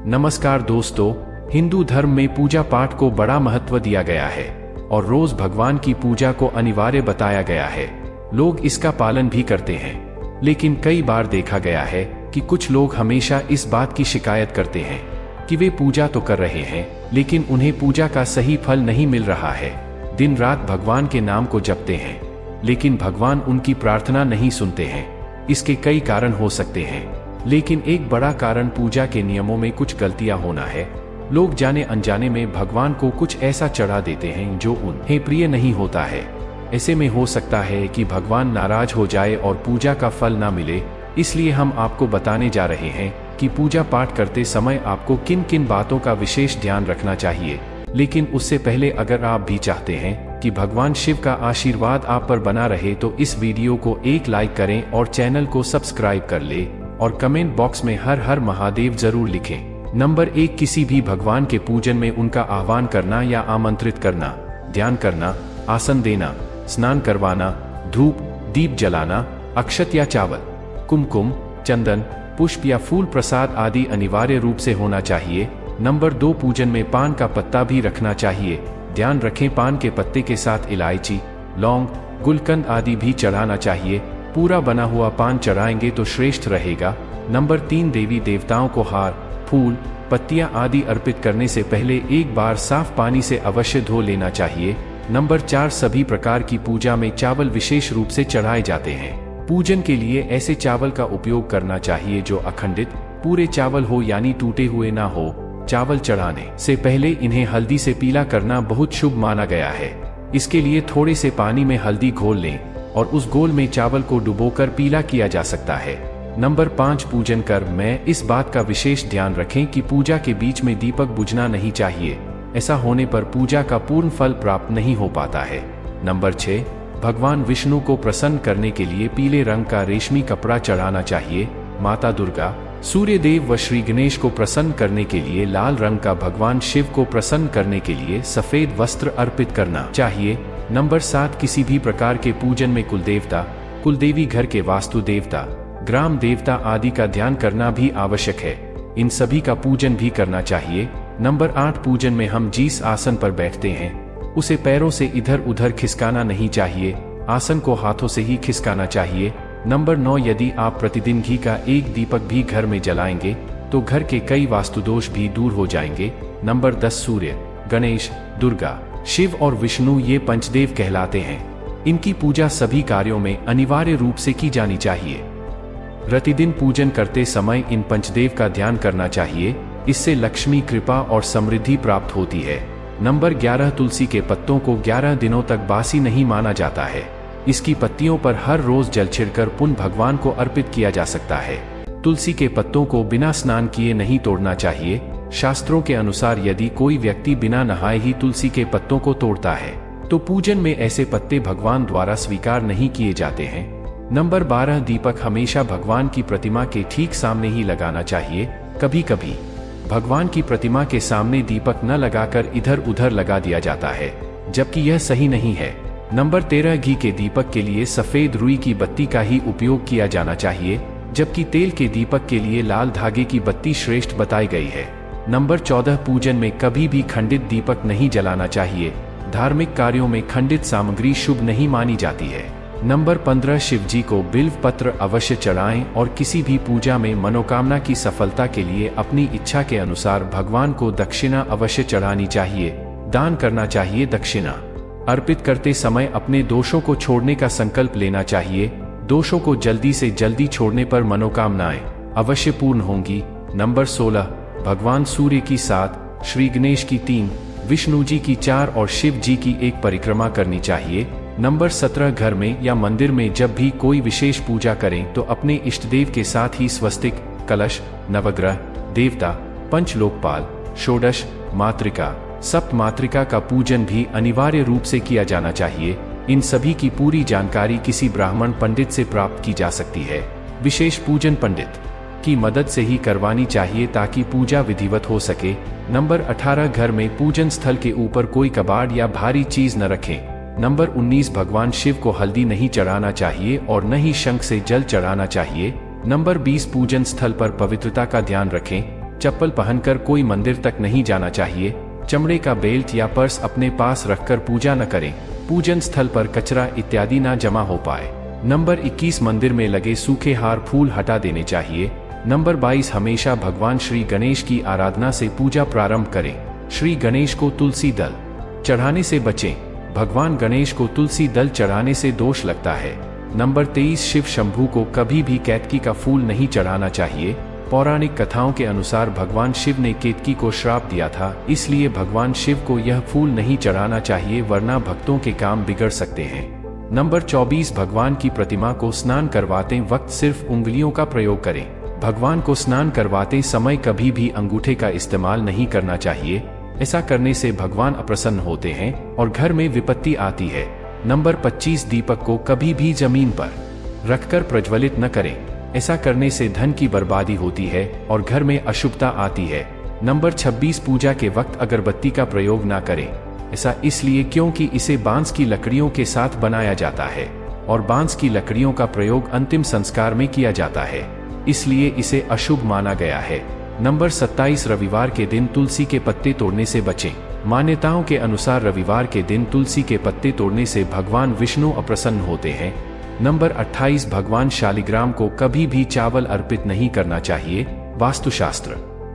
नमस्कार दोस्तों, हिंदू धर्म में पूजा पाठ को बड़ा महत्व दिया गया है और रोज भगवान की पूजा को अनिवार्य बताया गया है। लोग इसका पालन भी करते हैं, लेकिन कई बार देखा गया है कि कुछ लोग हमेशा इस बात की शिकायत करते हैं कि वे पूजा तो कर रहे हैं, लेकिन उन्हें पूजा का सही फल नहीं मिल रहा है। दिन रात भगवान के नाम को जपते हैं, लेकिन भगवान उनकी प्रार्थना नहीं सुनते हैं। इसके कई कारण हो सकते हैं, लेकिन एक बड़ा कारण पूजा के नियमों में कुछ गलतियां होना है। लोग जाने अनजाने में भगवान को कुछ ऐसा चढ़ा देते हैं जो उन्हें प्रिय नहीं होता है। ऐसे में हो सकता है कि भगवान नाराज हो जाए और पूजा का फल ना मिले। इसलिए हम आपको बताने जा रहे हैं कि पूजा पाठ करते समय आपको किन किन बातों का विशेष ध्यान रखना चाहिए। लेकिन उससे पहले अगर आप भी चाहते हैं कि भगवान शिव का आशीर्वाद आप पर बना रहे तो इस वीडियो को एक लाइक करें और चैनल को सब्सक्राइब कर ले और कमेंट बॉक्स में हर हर महादेव जरूर लिखें। नंबर 1, किसी भी भगवान के पूजन में उनका आह्वान करना या आमंत्रित करना, ध्यान करना, आसन देना, स्नान करवाना, धूप दीप जलाना, अक्षत या चावल, कुमकुम, चंदन, पुष्प या फूल प्रसाद आदि अनिवार्य रूप से होना चाहिए। नंबर 2, पूजन में पान का पत्ता भी रखना चाहिए। ध्यान रखें, पान के पत्ते के साथ इलायची, लौंग, गुलकंद आदि भी चढ़ाना चाहिए। पूरा बना हुआ पान चढ़ाएंगे तो श्रेष्ठ रहेगा। नंबर 3, देवी देवताओं को हार, फूल, पत्तियां आदि अर्पित करने से पहले एक बार साफ पानी से अवश्य धो लेना चाहिए। नंबर 4, सभी प्रकार की पूजा में चावल विशेष रूप से चढ़ाए जाते हैं। पूजन के लिए ऐसे चावल का उपयोग करना चाहिए जो अखंडित पूरे चावल हो, यानी टूटे हुए ना हो। चावल चढ़ाने से पहले इन्हें हल्दी से पीला करना बहुत शुभ माना गया है। इसके लिए थोड़े से पानी में हल्दी घोल लें और उस घोल में चावल को डुबोकर पीला किया जा सकता है। नंबर 5, पूजन कर में इस बात का विशेष ध्यान रखें कि पूजा के बीच में दीपक बुझना नहीं चाहिए। ऐसा होने पर पूजा का पूर्ण फल प्राप्त नहीं हो पाता है। नंबर 6, भगवान विष्णु को प्रसन्न करने के लिए पीले रंग का रेशमी कपड़ा चढ़ाना चाहिए। माता दुर्गा, सूर्य देव व श्री गणेश को प्रसन्न करने के लिए लाल रंग का, भगवान शिव को प्रसन्न करने के लिए सफेद वस्त्र अर्पित करना चाहिए। नंबर 7, किसी भी प्रकार के पूजन में कुल देवता, कुलदेवी, घर के वास्तु देवता, ग्राम देवता आदि का ध्यान करना भी आवश्यक है। इन सभी का पूजन भी करना चाहिए। नंबर 8, पूजन में हम जिस आसन पर बैठते हैं उसे पैरों से इधर उधर खिसकाना नहीं चाहिए। आसन को हाथों से ही खिसकाना चाहिए। नंबर 9, यदि आप प्रतिदिन घी का एक दीपक भी घर में जलाएंगे तो घर के कई वास्तुदोष भी दूर हो जाएंगे। नंबर 10, सूर्य, गणेश, दुर्गा, शिव और विष्णु ये पंचदेव कहलाते हैं। इनकी पूजा सभी कार्यों में अनिवार्य रूप से की जानी चाहिए। प्रतिदिन पूजन करते समय इन पंचदेव का ध्यान करना चाहिए। इससे लक्ष्मी कृपा और समृद्धि प्राप्त होती है। नंबर 11, तुलसी के पत्तों को 11 दिनों तक बासी नहीं माना जाता है। इसकी पत्तियों पर हर रोज जल छिड़कर पुण्य भगवान को अर्पित किया जा सकता है। तुलसी के पत्तों को बिना स्नान किए नहीं तोड़ना चाहिए। शास्त्रों के अनुसार यदि कोई व्यक्ति बिना नहाए ही तुलसी के पत्तों को तोड़ता है तो पूजन में ऐसे पत्ते भगवान द्वारा स्वीकार नहीं किए जाते हैं। नंबर 12, दीपक हमेशा भगवान की प्रतिमा के ठीक सामने ही लगाना चाहिए। कभी कभी भगवान की प्रतिमा के सामने दीपक न लगाकर इधर उधर लगा दिया जाता है, जबकि यह सही नहीं है। नंबर 13, घी के दीपक के लिए सफेद रुई की बत्ती का ही उपयोग किया जाना चाहिए, जबकि तेल के दीपक के लिए लाल धागे की बत्ती श्रेष्ठ बताई गई है। नंबर 14, पूजन में कभी भी खंडित दीपक नहीं जलाना चाहिए। धार्मिक कार्यों में खंडित सामग्री शुभ नहीं मानी जाती है। नंबर 15, शिव जी को बिल्व पत्र अवश्य चढ़ाएं और किसी भी पूजा में मनोकामना की सफलता के लिए अपनी इच्छा के अनुसार भगवान को दक्षिणा अवश्य चढ़ानी चाहिए। दान करना चाहिए। दक्षिणा अर्पित करते समय अपने दोषों को छोड़ने का संकल्प लेना चाहिए। दोषों को जल्दी से जल्दी छोड़ने पर मनोकामनाएं अवश्य पूर्ण होंगी। नंबर 16, भगवान सूर्य की 7, श्री गणेश की 3, विष्णु जी की 4 और शिव जी की 1 परिक्रमा करनी चाहिए। नंबर 17, घर में या मंदिर में जब भी कोई विशेष पूजा करें तो अपने इष्टदेव के साथ ही स्वस्तिक, कलश, नवग्रह, देवता, पंचलोकपाल, षोडश मातृका, सप्त मातृका का पूजन भी अनिवार्य रूप से किया जाना चाहिए। इन सभी की पूरी जानकारी किसी ब्राह्मण पंडित से प्राप्त की जा सकती है। विशेष पूजन पंडित की मदद से ही करवानी चाहिए ताकि पूजा विधिवत हो सके। नंबर 18, घर में पूजन स्थल के ऊपर कोई कबाड़ या भारी चीज न रखें। नंबर 19, भगवान शिव को हल्दी नहीं चढ़ाना चाहिए और न ही शंख से जल चढ़ाना चाहिए। नंबर 20, पूजन स्थल पर पवित्रता का ध्यान रखें। चप्पल पहनकर कोई मंदिर तक नहीं जाना चाहिए। चमड़े का बेल्ट या पर्स अपने पास रखकर पूजा न करें। पूजन स्थल पर कचरा इत्यादि न जमा हो पाए। नंबर 21 मंदिर में लगे सूखे हार फूल हटा देने चाहिए। नंबर 22 हमेशा भगवान श्री गणेश की आराधना से पूजा प्रारंभ करें। श्री गणेश को तुलसी दल चढ़ाने से बचें। भगवान गणेश को तुलसी दल चढ़ाने से दोष लगता है। नंबर 23 शिव शंभू को कभी भी केतकी का फूल नहीं चढ़ाना चाहिए। पौराणिक कथाओं के अनुसार भगवान शिव ने केतकी को श्राप दिया था, इसलिए भगवान शिव को यह फूल नहीं चढ़ाना चाहिए, वरना भक्तों के काम बिगड़ सकते हैं। नंबर 24 भगवान की प्रतिमा को स्नान करवाते वक्त सिर्फ उंगलियों का प्रयोग करें। भगवान को स्नान करवाते समय कभी भी अंगूठे का इस्तेमाल नहीं करना चाहिए। ऐसा करने से भगवान अप्रसन्न होते हैं और घर में विपत्ति आती है। नंबर 25 दीपक को कभी भी जमीन पर रखकर प्रज्वलित न करें। ऐसा करने से धन की बर्बादी होती है और घर में अशुभता आती है। नंबर 26 पूजा के वक्त अगरबत्ती का प्रयोग न करें। ऐसा इसलिए क्योंकि इसे बांस की लकड़ियों के साथ बनाया जाता है और बांस की लकड़ियों का प्रयोग अंतिम संस्कार में किया जाता है, इसलिए इसे अशुभ माना गया है। नंबर 27 रविवार के दिन तुलसी के पत्ते तोड़ने से बचें। मान्यताओं के अनुसार रविवार के दिन तुलसी के पत्ते तोड़ने से भगवान विष्णु अप्रसन्न होते हैं। नंबर 28 भगवान शालिग्राम को कभी भी चावल अर्पित नहीं करना चाहिए। वास्तुशास्त्र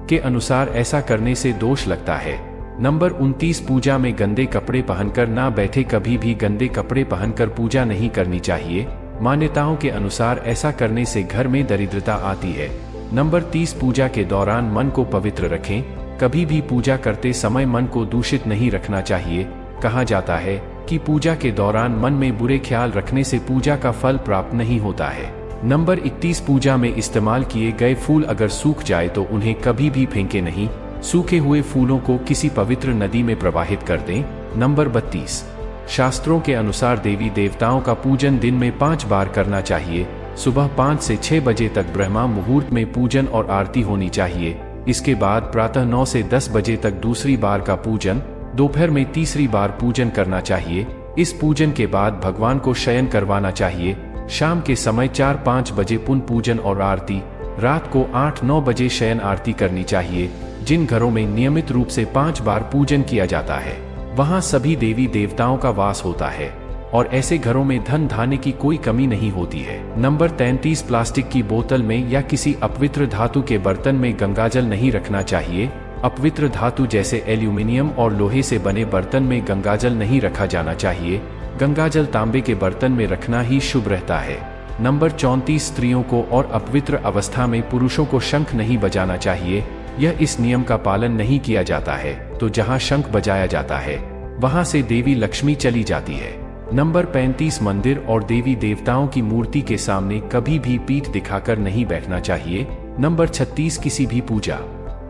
के अनुसार ऐसा करने से दोष लगता है। नंबर 29 पूजा में गंदे कपड़े पहनकर ना बैठे। कभी भी गंदे कपड़े पहनकर पूजा नहीं करनी चाहिए। मान्यताओं के अनुसार ऐसा करने से घर में दरिद्रता आती है। नंबर 30 पूजा के दौरान मन को पवित्र रखें। कभी भी पूजा करते समय मन को दूषित नहीं रखना चाहिए। कहा जाता है कि पूजा के दौरान मन में बुरे ख्याल रखने से पूजा का फल प्राप्त नहीं होता है। नंबर 31 पूजा में इस्तेमाल किए गए फूल अगर सूख जाए तो उन्हें कभी भी फेंके नहीं। सूखे हुए फूलों को किसी पवित्र नदी में प्रवाहित कर दें। नंबर 32 शास्त्रों के अनुसार देवी देवताओं का पूजन दिन में 5 बार करना चाहिए। सुबह 5 से 6 बजे तक ब्रह्मा मुहूर्त में पूजन और आरती होनी चाहिए। इसके बाद प्रातः 9 से 10 बजे तक दूसरी बार का पूजन, दोपहर में तीसरी बार पूजन करना चाहिए। इस पूजन के बाद भगवान को शयन करवाना चाहिए। शाम के समय 4-5 बजे पुनः पूजन और आरती। रात को 8-9 बजे शयन आरती करनी चाहिए। जिन घरों में नियमित रूप से 5 बार पूजन किया जाता है वहां सभी देवी देवताओं का वास होता है और ऐसे घरों में धन धान्य की कोई कमी नहीं होती है। नंबर 33 प्लास्टिक की बोतल में या किसी अपवित्र धातु के बर्तन में गंगाजल नहीं रखना चाहिए। अपवित्र धातु जैसे एल्यूमिनियम और लोहे से बने बर्तन में गंगाजल नहीं रखा जाना चाहिए। गंगाजल तांबे के बर्तन में रखना ही शुभ रहता है। नंबर 34 स्त्रियों को और अपवित्र अवस्था में पुरुषों को शंख नहीं बजाना चाहिए। यह इस नियम का पालन नहीं किया जाता है तो जहां शंख बजाया जाता है वहां से देवी लक्ष्मी चली जाती है। नंबर 35 मंदिर और देवी देवताओं की मूर्ति के सामने कभी भी पीठ दिखाकर नहीं बैठना चाहिए। नंबर 36 किसी भी पूजा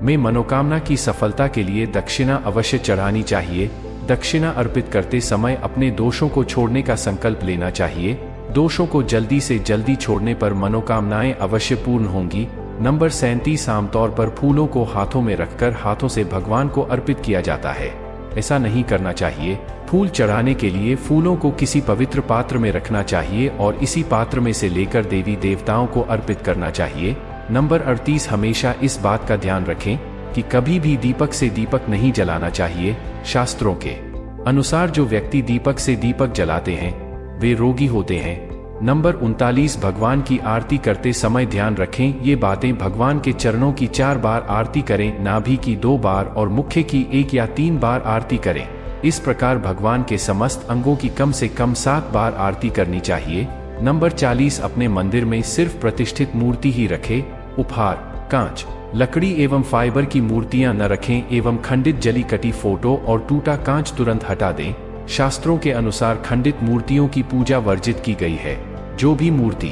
में मनोकामना की सफलता के लिए दक्षिणा अवश्य चढ़ानी चाहिए। दक्षिणा अर्पित करते समय अपने दोषों को छोड़ने का संकल्प लेना चाहिए। दोषों को जल्दी से जल्दी छोड़ने पर मनोकामनाएं अवश्य पूर्ण होंगी। नंबर 37 आमतौर पर फूलों को हाथों में रखकर हाथों से भगवान को अर्पित किया जाता है। ऐसा नहीं करना चाहिए। फूल चढ़ाने के लिए फूलों को किसी पवित्र पात्र में रखना चाहिए और इसी पात्र में से लेकर देवी देवताओं को अर्पित करना चाहिए। नंबर 38 हमेशा इस बात का ध्यान रखें कि कभी भी दीपक से दीपक नहीं जलाना चाहिए। शास्त्रों के अनुसार जो व्यक्ति दीपक से दीपक जलाते हैं वे रोगी होते हैं। नंबर 39 भगवान की आरती करते समय ध्यान रखें ये बातें। भगवान के चरणों की 4 बार आरती करें, नाभि की 2 बार और मुख्य की 1 या 3 बार आरती करें। इस प्रकार भगवान के समस्त अंगों की कम से कम 7 बार आरती करनी चाहिए। नंबर 40 अपने मंदिर में सिर्फ प्रतिष्ठित मूर्ति ही रखें। उपहार, कांच, लकड़ी एवं फाइबर की मूर्तियां न रखें एवं खंडित जली कटी फोटो और टूटा कांच तुरंत हटा दें। शास्त्रों के अनुसार खंडित मूर्तियों की पूजा वर्जित की गई है। जो भी मूर्ति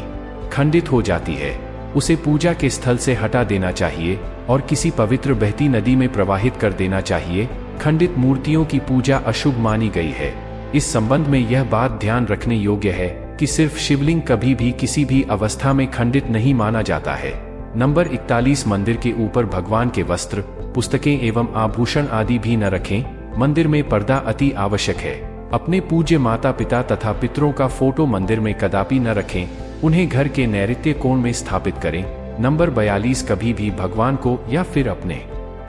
खंडित हो जाती है उसे पूजा के स्थल से हटा देना चाहिए और किसी पवित्र बहती नदी में प्रवाहित कर देना चाहिए। खंडित मूर्तियों की पूजा अशुभ मानी गई है। इस संबंध में यह बात ध्यान रखने योग्य है कि सिर्फ शिवलिंग कभी भी किसी भी अवस्था में खंडित नहीं माना जाता है। नंबर 41 मंदिर के ऊपर भगवान के वस्त्र, पुस्तकें एवं आभूषण आदि भी न रखें। मंदिर में पर्दा अति आवश्यक है। अपने पूज्य माता पिता तथा पितरों का फोटो मंदिर में कदापि न रखें। उन्हें घर के नैऋत्य कोण में स्थापित करें। नंबर 42 कभी भी भगवान को या फिर अपने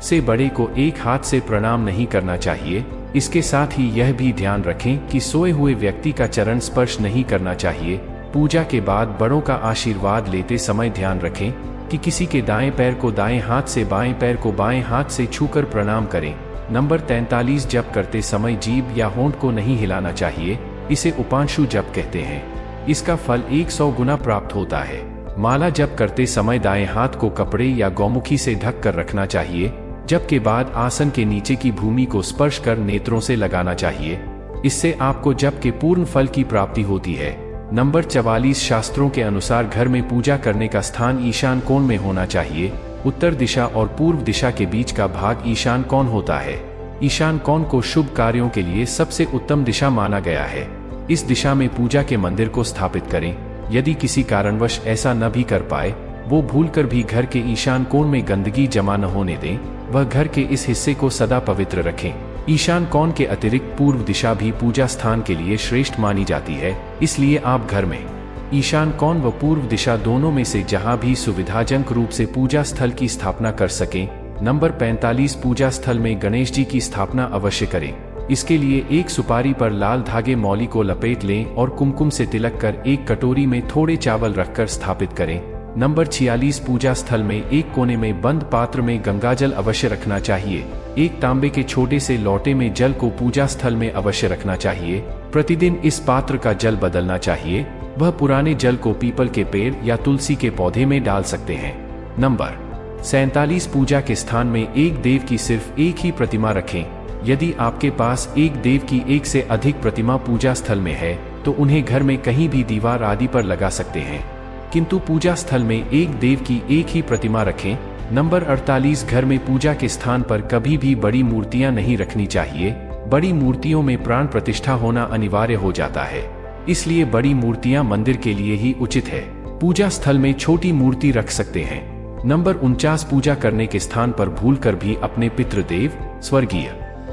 से बड़े को एक हाथ से प्रणाम नहीं करना चाहिए। इसके साथ ही यह भी ध्यान रखें कि सोए हुए व्यक्ति का चरण स्पर्श नहीं करना चाहिए। पूजा के बाद बड़ों का आशीर्वाद लेते समय ध्यान रखें कि किसी के दाएं पैर को दाएं हाथ से, बाएं पैर को बाएं हाथ से छूकर प्रणाम करें। नंबर 43 जप करते समय जीभ या होंठ को नहीं हिलाना चाहिए। इसे उपांशु जप कहते हैं। इसका फल 100 गुना प्राप्त होता है। माला जप करते समय दाएं हाथ को कपड़े या गौमुखी से ढक कर रखना चाहिए। जप के बाद आसन के नीचे की भूमि को स्पर्श कर नेत्रों से लगाना चाहिए। इससे आपको जप के पूर्ण फल की प्राप्ति होती है। नंबर 44 शास्त्रों के अनुसार घर में पूजा करने का स्थान ईशान कोण में होना चाहिए। उत्तर दिशा और पूर्व दिशा के बीच का भाग ईशान कोण होता है। ईशान कोण को शुभ कार्यों के लिए सबसे उत्तम दिशा माना गया है। इस दिशा में पूजा के मंदिर को स्थापित करें। यदि किसी कारणवश ऐसा न भी कर पाए, वो भूलकर भी घर के ईशान कोण में गंदगी जमा न होने दें। वह घर के इस हिस्से को सदा पवित्र रखें। ईशान कोण के अतिरिक्त पूर्व दिशा भी पूजा स्थान के लिए श्रेष्ठ मानी जाती है। इसलिए आप घर में ईशान कोण व पूर्व दिशा दोनों में से जहां भी सुविधाजनक रूप से पूजा स्थल की स्थापना कर सकें। नंबर 45 पूजा स्थल में गणेश जी की स्थापना अवश्य करें। इसके लिए एक सुपारी पर लाल धागे मौली को लपेट लें और कुमकुम से तिलक कर एक कटोरी में थोड़े चावल रखकर स्थापित करें। नंबर 46 पूजा स्थल में एक कोने में बंद पात्र में गंगाजल अवश्य रखना चाहिए। एक तांबे के छोटे से लोटे में जल को पूजा स्थल में अवश्य रखना चाहिए। प्रतिदिन इस पात्र का जल बदलना चाहिए। वह पुराने जल को पीपल के पेड़ या तुलसी के पौधे में डाल सकते हैं। नंबर 47 पूजा के स्थान में एक देव की सिर्फ एक ही प्रतिमा रखें। यदि आपके पास एक देव की एक से अधिक प्रतिमा पूजा स्थल में है तो उन्हें घर में कहीं भी दीवार आदि पर लगा सकते हैं, किंतु पूजा स्थल में एक देव की एक ही प्रतिमा रखें। नंबर 48 घर में पूजा के स्थान पर कभी भी बड़ी मूर्तियां नहीं रखनी चाहिए। बड़ी मूर्तियों में प्राण प्रतिष्ठा होना अनिवार्य हो जाता है, इसलिए बड़ी मूर्तियां मंदिर के लिए ही उचित है। पूजा स्थल में छोटी मूर्ति रख सकते हैं। नंबर 49 पूजा करने के स्थान पर भूलकर भी अपने पितृदेव, स्वर्गीय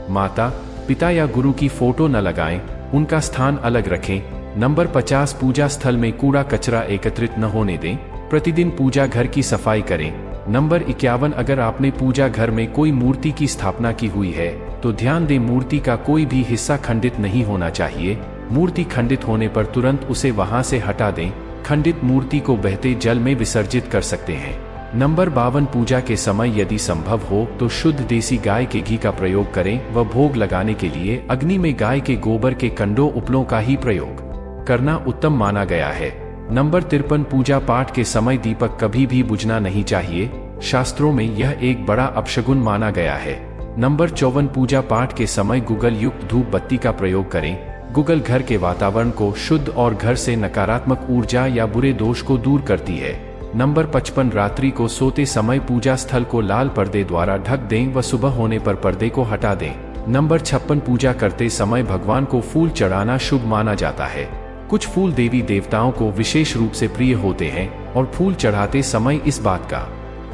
माता, पिता या गुरु की फोटो न लगाएं, उनका स्थान अलग रखें। नंबर 50 पूजा स्थल में कूड़ा कचरा एकत्रित न होने दें। प्रतिदिन पूजा घर की सफाई करें। नंबर 51 अगर आपने पूजा घर में कोई मूर्ति की स्थापना की हुई है तो ध्यान दें मूर्ति का कोई भी हिस्सा खंडित नहीं होना चाहिए। मूर्ति खंडित होने पर तुरंत उसे वहां से हटा दें। खंडित मूर्ति को बहते जल में विसर्जित कर सकते हैं। नंबर 52 पूजा के समय यदि संभव हो तो शुद्ध देसी गाय के घी का प्रयोग करें व भोग लगाने के लिए अग्नि में गाय के गोबर के कंडों उपलों का ही प्रयोग करना उत्तम माना गया है। नंबर 53 पूजा पाठ के समय दीपक कभी भी बुझना नहीं चाहिए। शास्त्रों में यह एक बड़ा अपशगुन माना गया है। नंबर 54 पूजा पाठ के समय गुगल युक्त धूप बत्ती का प्रयोग करें। गुगल घर के वातावरण को शुद्ध और घर से नकारात्मक ऊर्जा या बुरे दोष को दूर करती है। नंबर 55 रात्रि को सोते समय पूजा स्थल को लाल पर्दे द्वारा ढक दें व सुबह होने पर पर्दे को हटा दें। नंबर 56 पूजा करते समय भगवान को फूल चढ़ाना शुभ माना जाता है। कुछ फूल देवी देवताओं को विशेष रूप से प्रिय होते हैं और फूल चढ़ाते समय इस बात का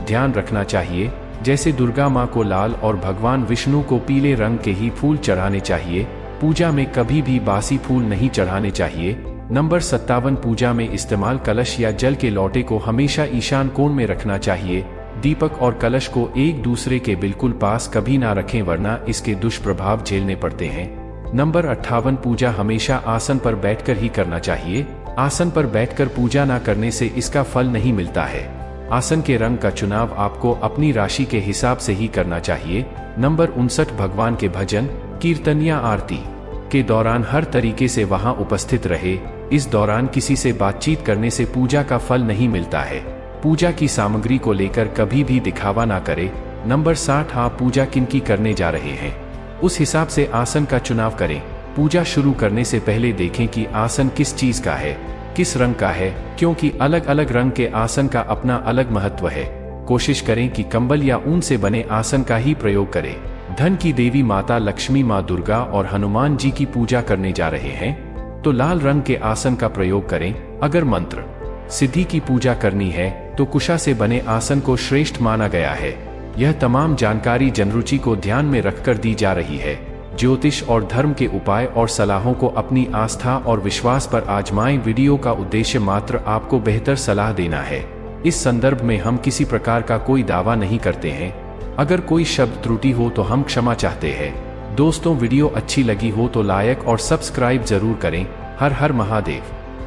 ध्यान रखना चाहिए, जैसे दुर्गा माँ को लाल और भगवान विष्णु को पीले रंग के ही फूल चढ़ाने चाहिए। पूजा में कभी भी बासी फूल नहीं चढ़ाने चाहिए। नंबर 57 पूजा में इस्तेमाल कलश या जल के लोटे को हमेशा ईशान कोण में रखना चाहिए। दीपक और कलश को एक दूसरे के बिल्कुल पास कभी ना रखें वरना इसके दुष्प्रभाव झेलने पड़ते हैं। नंबर 58 पूजा हमेशा आसन पर बैठकर ही करना चाहिए। आसन पर बैठकर पूजा ना करने से इसका फल नहीं मिलता है। आसन के रंग का चुनाव आपको अपनी राशि के हिसाब से ही करना चाहिए। नंबर 59 भगवान के भजन, कीर्तन या आरती के दौरान हर तरीके से वहां उपस्थित रहे। इस दौरान किसी से बातचीत करने से पूजा का फल नहीं मिलता है। पूजा की सामग्री को लेकर कभी भी दिखावा ना करें। नंबर 60 आप पूजा किनकी करने जा रहे हैं उस हिसाब से आसन का चुनाव करें। पूजा शुरू करने से पहले देखें कि आसन किस चीज का है, किस रंग का है, क्योंकि अलग अलग रंग के आसन का अपना अलग महत्व है। कोशिश करें कि कंबल या ऊन से बने आसन का ही प्रयोग करें। धन की देवी माता लक्ष्मी, माँ दुर्गा और हनुमान जी की पूजा करने जा रहे हैं तो लाल रंग के आसन का प्रयोग करें। अगर मंत्र सिद्धि की पूजा करनी है तो कुशा से बने आसन को श्रेष्ठ माना गया है। यह तमाम जानकारी जनरुचि को ध्यान में रखकर दी जा रही है। ज्योतिष और धर्म के उपाय और सलाहों को अपनी आस्था और विश्वास पर आजमाएं। वीडियो का उद्देश्य मात्र आपको बेहतर सलाह देना है। इस संदर्भ में हम किसी प्रकार का कोई दावा नहीं करते हैं। अगर कोई शब्द त्रुटि हो तो हम क्षमा चाहते हैं। दोस्तों, वीडियो अच्छी लगी हो तो लाइक और सब्सक्राइब जरूर करें। हर हर महादेव।